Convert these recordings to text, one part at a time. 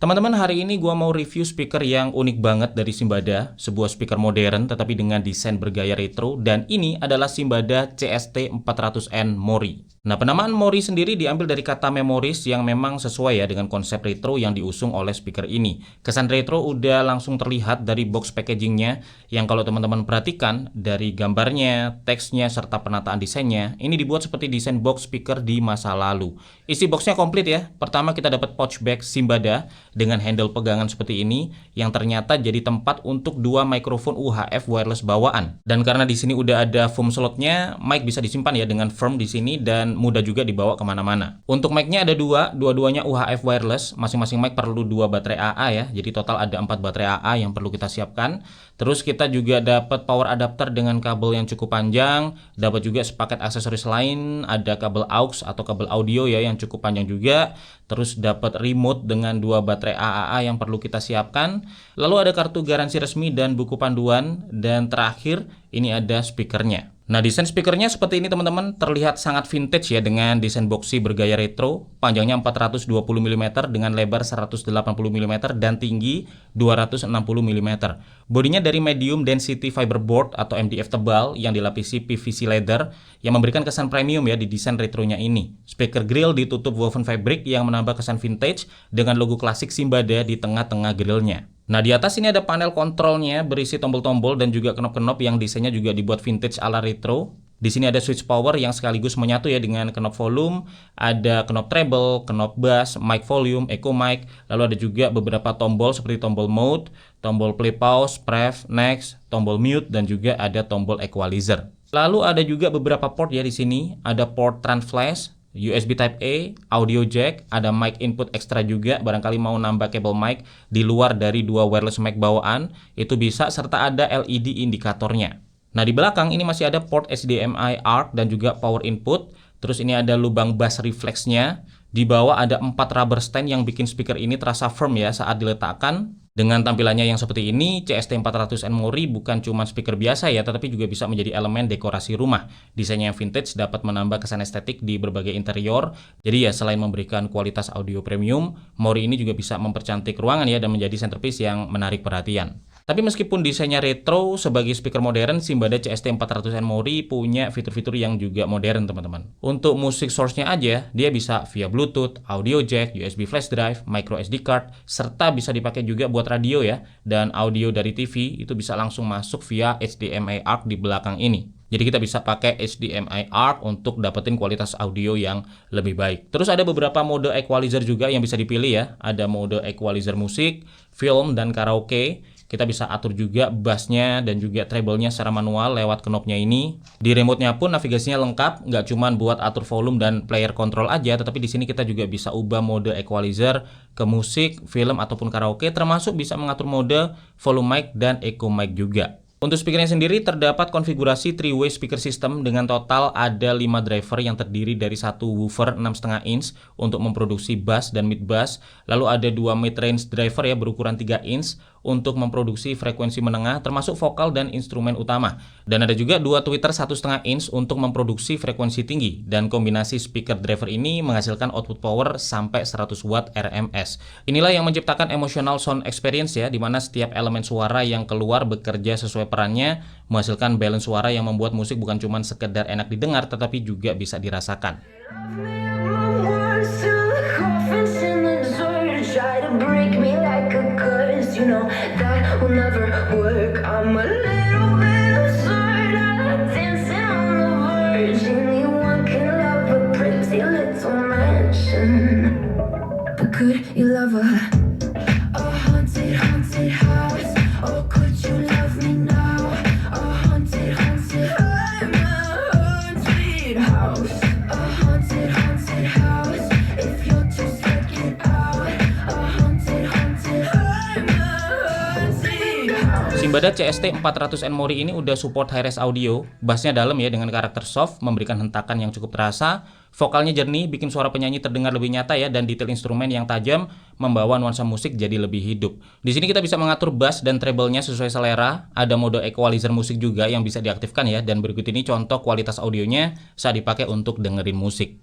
Teman-teman, hari ini gua mau review speaker yang unik banget dari Simbada, sebuah speaker modern tetapi dengan desain bergaya retro, dan ini adalah Simbada CST400N Mori. Nah, penamaan Mori sendiri diambil dari kata memoris yang memang sesuai ya dengan konsep retro yang diusung oleh speaker ini. Kesan retro udah langsung terlihat dari box packagingnya, yang kalau teman-teman perhatikan dari gambarnya, teksnya, serta penataan desainnya, ini dibuat seperti desain box speaker di masa lalu. Isi boxnya komplit ya. Pertama kita dapat pouch bag Simbada dengan handle pegangan seperti ini yang ternyata jadi tempat untuk dua mikrofon UHF wireless bawaan. Dan karena di sini udah ada foam slotnya, mic bisa disimpan ya dengan firm di sini dan mudah juga dibawa kemana-mana. Untuk mic-nya ada dua-duanya UHF wireless, masing-masing mic perlu 2 baterai AA ya, jadi total ada 4 baterai AA yang perlu kita siapkan. Terus kita juga dapat power adapter dengan kabel yang cukup panjang, dapat juga sepaket aksesoris lain, ada kabel aux atau kabel audio ya yang cukup panjang juga. Terus dapat remote dengan 2 baterai AAA yang perlu kita siapkan. Lalu ada kartu garansi resmi dan buku panduan. Dan terakhir ini ada speakernya. Nah, desain speakernya seperti ini teman-teman, terlihat sangat vintage ya dengan desain boxy bergaya retro. Panjangnya 420 mm dengan lebar 180 mm dan tinggi 260 mm. Bodinya dari medium density fiberboard atau MDF tebal yang dilapisi PVC leather yang memberikan kesan premium ya di desain retronya ini. Speaker grill ditutup woven fabric yang menambah kesan vintage dengan logo klasik Simbada di tengah-tengah grillnya. Nah, di atas ini ada panel kontrolnya berisi tombol-tombol dan juga knop-knop yang desainnya juga dibuat vintage ala retro. Di sini ada switch power yang sekaligus menyatu ya dengan knop volume, ada knop treble, knop bass, mic volume, echo mic, lalu ada juga beberapa tombol seperti tombol mode, tombol play pause, pref, next, tombol mute, dan juga ada tombol equalizer. Lalu ada juga beberapa port ya di sini, ada port trans flash, USB Type A, audio jack, ada mic input ekstra juga, barangkali mau nambah kabel mic di luar dari 2 wireless mic bawaan, itu bisa, serta ada LED indikatornya. Nah, di belakang ini masih ada port HDMI ARC dan juga power input, terus ini ada lubang bass reflexnya, di bawah ada 4 rubber stand yang bikin speaker ini terasa firm ya saat diletakkan. Dengan tampilannya yang seperti ini, CST400N Mori bukan cuma speaker biasa ya, tetapi juga bisa menjadi elemen dekorasi rumah. Desainnya yang vintage dapat menambah kesan estetik di berbagai interior. Jadi ya, selain memberikan kualitas audio premium, Mori ini juga bisa mempercantik ruangan ya dan menjadi centerpiece yang menarik perhatian. Tapi meskipun desainnya retro, sebagai speaker modern, Simbada CST400N Mori punya fitur-fitur yang juga modern teman-teman. Untuk musik source-nya aja, dia bisa via Bluetooth, audio jack, USB flash drive, micro SD card, serta bisa dipakai juga buat radio ya. Dan audio dari TV itu bisa langsung masuk via HDMI ARC di belakang ini. Jadi kita bisa pakai HDMI ARC untuk dapetin kualitas audio yang lebih baik. Terus ada beberapa mode equalizer juga yang bisa dipilih ya. Ada mode equalizer musik, film, dan karaoke. Kita bisa atur juga bassnya dan juga treble-nya secara manual lewat knopnya ini. Di remote-nya pun navigasinya lengkap, nggak cuma buat atur volume dan player control aja, tetapi di sini kita juga bisa ubah mode equalizer ke musik, film, ataupun karaoke, termasuk bisa mengatur mode volume mic dan echo mic juga. Untuk speakernya sendiri terdapat konfigurasi 3-way speaker system dengan total ada 5 driver yang terdiri dari satu woofer 6,5 inch untuk memproduksi bass dan mid bass, lalu ada 2 mid-range driver ya berukuran 3 inch untuk memproduksi frekuensi menengah termasuk vokal dan instrumen utama, dan ada juga 2 tweeter 1,5 inch untuk memproduksi frekuensi tinggi, dan kombinasi speaker driver ini menghasilkan output power sampai 100 watt RMS. Inilah yang menciptakan emotional sound experience ya, dimana setiap elemen suara yang keluar bekerja sesuai perannya, menghasilkan balance suara yang membuat musik bukan cuma sekedar enak didengar tetapi juga bisa dirasakan. You know that will never work. I'm a little bit absurd. I like dancing on the verge. Anyone can love a pretty little mansion, but could you love a haunted, haunted house? Or could you love me now? A haunted, haunted, I'm a haunted house. A haunted, haunted house. If you're too scared, get out. A haunted, haunted house. Simbada CST400N Mori ini udah support high-res audio, bassnya dalam ya dengan karakter soft, memberikan hentakan yang cukup terasa, vokalnya jernih, bikin suara penyanyi terdengar lebih nyata ya, dan detail instrumen yang tajam membawa nuansa musik jadi lebih hidup. Di sini kita bisa mengatur bass dan treble-nya sesuai selera, ada mode equalizer musik juga yang bisa diaktifkan ya, dan berikut ini contoh kualitas audionya saat dipakai untuk dengerin musik.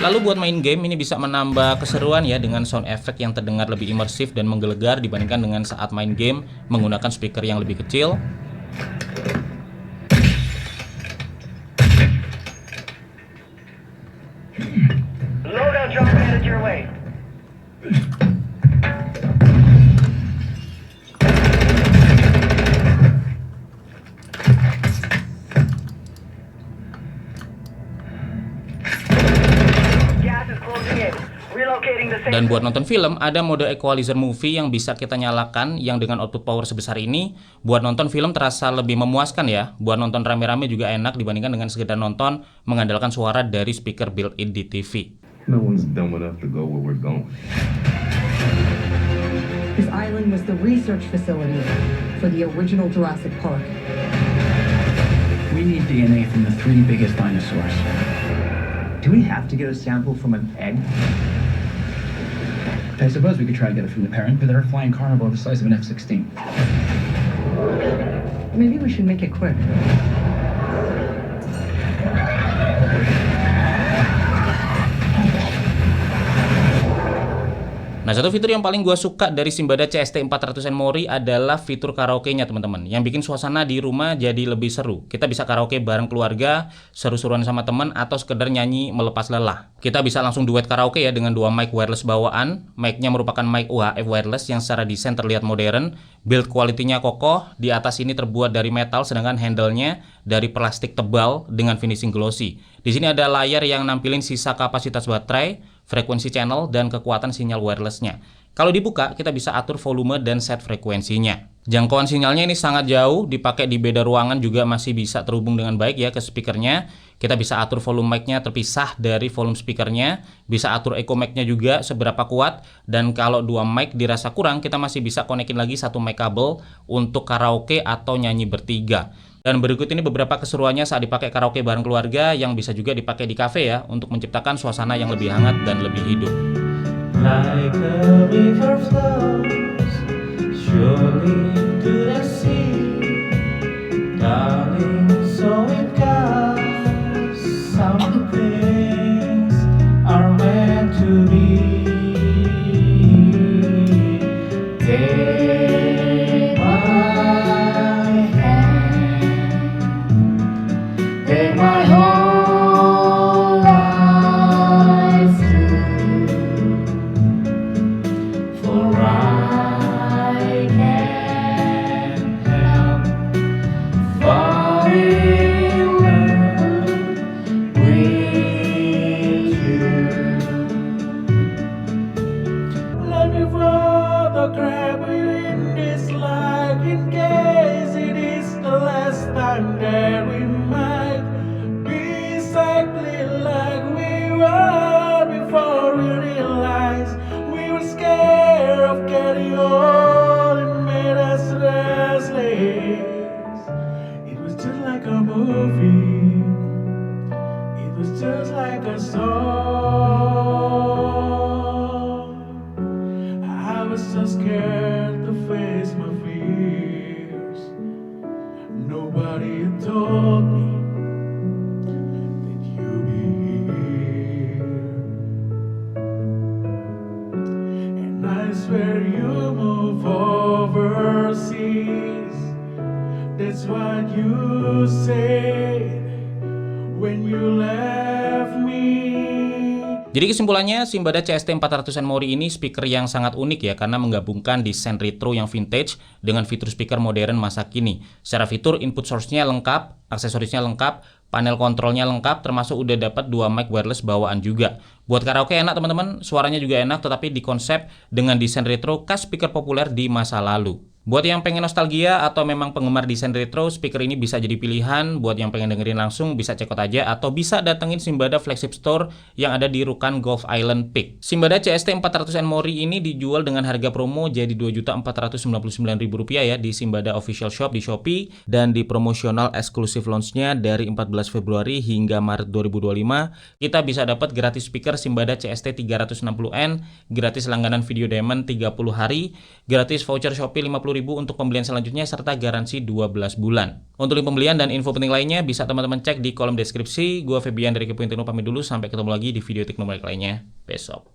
Lalu buat main game ini bisa menambah keseruan ya dengan sound effect yang terdengar lebih imersif dan menggelegar dibandingkan dengan saat main game menggunakan speaker yang lebih kecil. Loadout drop headed your way. Gas is closing in. Relocating the safe. Dan buat nonton film, ada mode equalizer movie yang bisa kita nyalakan yang dengan output power sebesar ini, buat nonton film terasa lebih memuaskan ya. Buat nonton rame-rame juga enak dibandingkan dengan sekedar nonton mengandalkan suara dari speaker built-in di TV. No one's dumb enough to go where we're going. This island was the research facility for the original Jurassic Park. We need DNA from the 3 biggest dinosaurs. Do we have to get a sample from an egg? I suppose we could try to get it from the parent, but they're a flying carnivore the size of an F-16. Maybe we should make it quick. Nah, satu fitur yang paling gue suka dari Simbada CST 400N Mori adalah fitur karaoke-nya teman-teman, yang bikin suasana di rumah jadi lebih seru. Kita bisa karaoke bareng keluarga, seru-seruan sama teman, atau sekedar nyanyi melepas lelah. Kita bisa langsung duet karaoke ya dengan 2 mic wireless bawaan. Mic-nya merupakan mic UHF wireless yang secara desain terlihat modern, build quality-nya kokoh, di atas ini terbuat dari metal, sedangkan handle-nya dari plastik tebal dengan finishing glossy. Di sini ada layar yang nampilin sisa kapasitas baterai, frekuensi channel, dan kekuatan sinyal wirelessnya. Kalau dibuka, kita bisa atur volume dan set frekuensinya. Jangkauan sinyalnya ini sangat jauh, dipakai di beda ruangan juga masih bisa terhubung dengan baik ya ke speakernya. Kita bisa atur volume mic-nya terpisah dari volume speakernya, bisa atur echo mic-nya juga seberapa kuat, dan kalau 2 mic dirasa kurang, kita masih bisa konekin lagi 1 mic kabel untuk karaoke atau nyanyi bertiga. Dan berikut ini beberapa keseruannya saat dipakai karaoke bareng keluarga yang bisa juga dipakai di cafe ya untuk menciptakan suasana yang lebih hangat dan lebih hidup. Like a river flows surely to the sea, darling, so it goes. Some things are meant to be. Take my hand, take my whole life too. For I can't help falling in love with you. Let me further grab you in this life, in case it is the last time that we might be exactly like we were before we realized we were scared of getting old. It made us restless. It was just like a movie. It was just like a song. I was so scared to face my fears. Nobody told me that you'd be here. And I swear you move overseas. That's what you said when you left me. Jadi kesimpulannya, Simbada CST 400N Mori ini speaker yang sangat unik ya, karena menggabungkan desain retro yang vintage dengan fitur speaker modern masa kini. Secara fitur, input source-nya lengkap, aksesorisnya lengkap, panel kontrolnya lengkap, termasuk udah dapat 2 mic wireless bawaan juga. Buat karaoke enak teman-teman, suaranya juga enak, tetapi dikonsep dengan desain retro khas speaker populer di masa lalu. Buat yang pengen nostalgia atau memang penggemar desain retro, speaker ini bisa jadi pilihan. Buat yang pengen dengerin langsung, bisa check out aja atau bisa datengin Simbada Flagship Store yang ada di Rukan Golf Island Peak. Simbada CST 400N Mori ini dijual dengan harga promo jadi Rp2.499.000 ya di Simbada Official Shop di Shopee, dan di promosional eksklusif launch-nya dari 14 Februari hingga Maret 2025, kita bisa dapat gratis speaker Simbada CST 360N, gratis langganan video diamond 30 hari, gratis voucher Shopee Rp50.000, untuk pembelian selanjutnya serta garansi 12 bulan. Untuk link pembelian dan info penting lainnya bisa teman-teman cek di kolom deskripsi. Gua Febian dari Kepo Intino pamit dulu, sampai ketemu lagi di video teknologi lainnya besok.